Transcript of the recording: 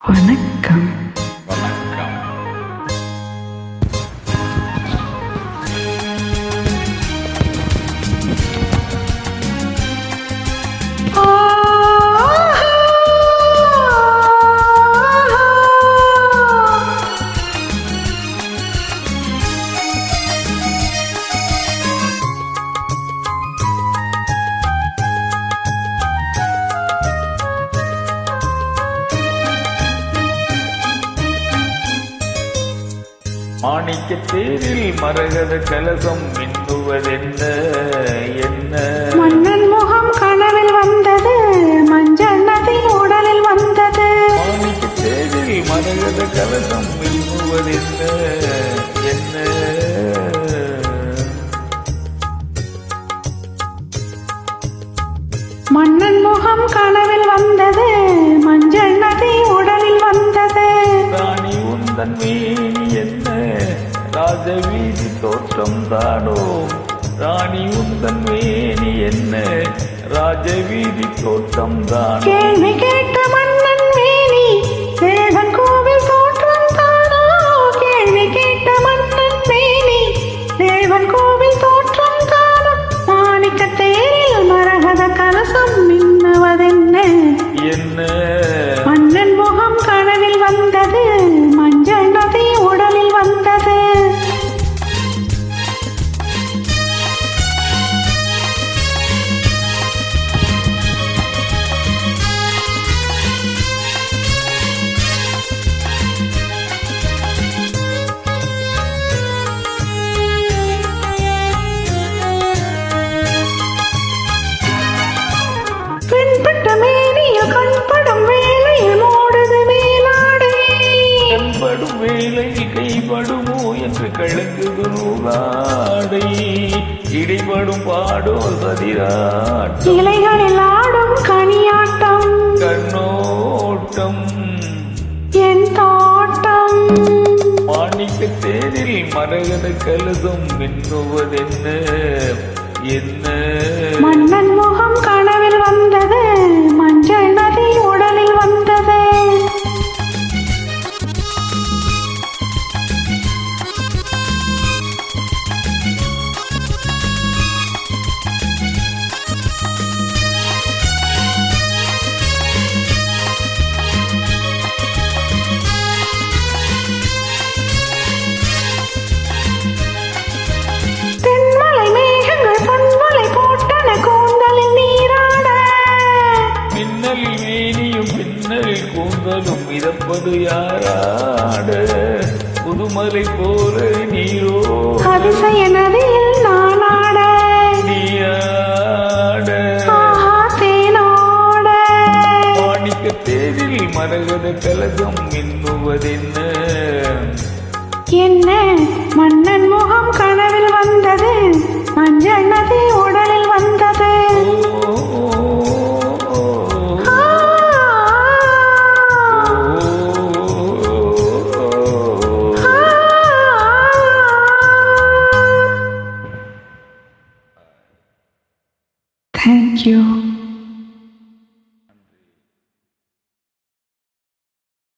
வணக்கம். வணக்கம். மாணிக்கத் தேரில் மரகத கலசம் மின்னுவதென்ன என்ன? மன்னன் முகம் கனவில் வந்தது, மஞ்சள் நதி உடலில் வந்தது. மாணிக்கத் தேரில் மரகத கலசம் மின்னுவதென்ன என்ன? மன்னன் முகம் கனவில் வந்தது, மஞ்சள் நதி உடலில் வந்தது. ராணி உந்தன் மேனி என்ன? ராஜவீதி தோற்றம் தானோ? ராணி உந்தன் மேனி என்ன? ராஜவீதி தோற்றம் தானோ? கேள்வி கேட்ட மன்னன் மேனி தேவன் கோவில் தோற்றம் தானோ? கேள்வி கேட்ட மன்னன் மேனி தேவன் கோவில் தோற்றம் தானோ? மாணிக்கத் தேரில் மரகத கலசம் மின்னுவதென்ன என்ன? மன்னன் முகம் கனவில் வந்தது, மஞ்சள் நதி உடலில் வந்தது. பெண்பட்ட மேனியில் கண்படும் வேலையில் மூடுது மேலாடை. கண்படும் வேலை கைபடுமோ என்று கலங்குது நூலாடை. இடைபடும் பாடோ சதிராட்டம், இலைகளில் ஆடும் கனியாட்டம், கண்ணோட்டம் என் தோட்டம். மாணிக்கத் தேரில் மரகத கலசம் மின்னுவதென்ன என்ன? மன்னன் முகம் கனவில் வந்தது, மஞ்சள் நதி உடலில் வந்தது. தென்மலை மேகங்கள் பொன்மலை போட்டன கூந்தலில் நீராட. மின்னலில் மேனியும் பின்னலில் கூந்தலும் மிதப்பது யாராட? புதுமலை போல நீரோ அதிசய நதியில் நானாட, நீயாட. ஆஹா தேனோட. மாணிக்கத் தேரில் மரகத கலசம் மின்னுவதென்ன என்ன? மன்னன் முகம் கனவில் வந்தது, மஞ்சள் நதி உடலில் வந்தது. ஆ. Thank you.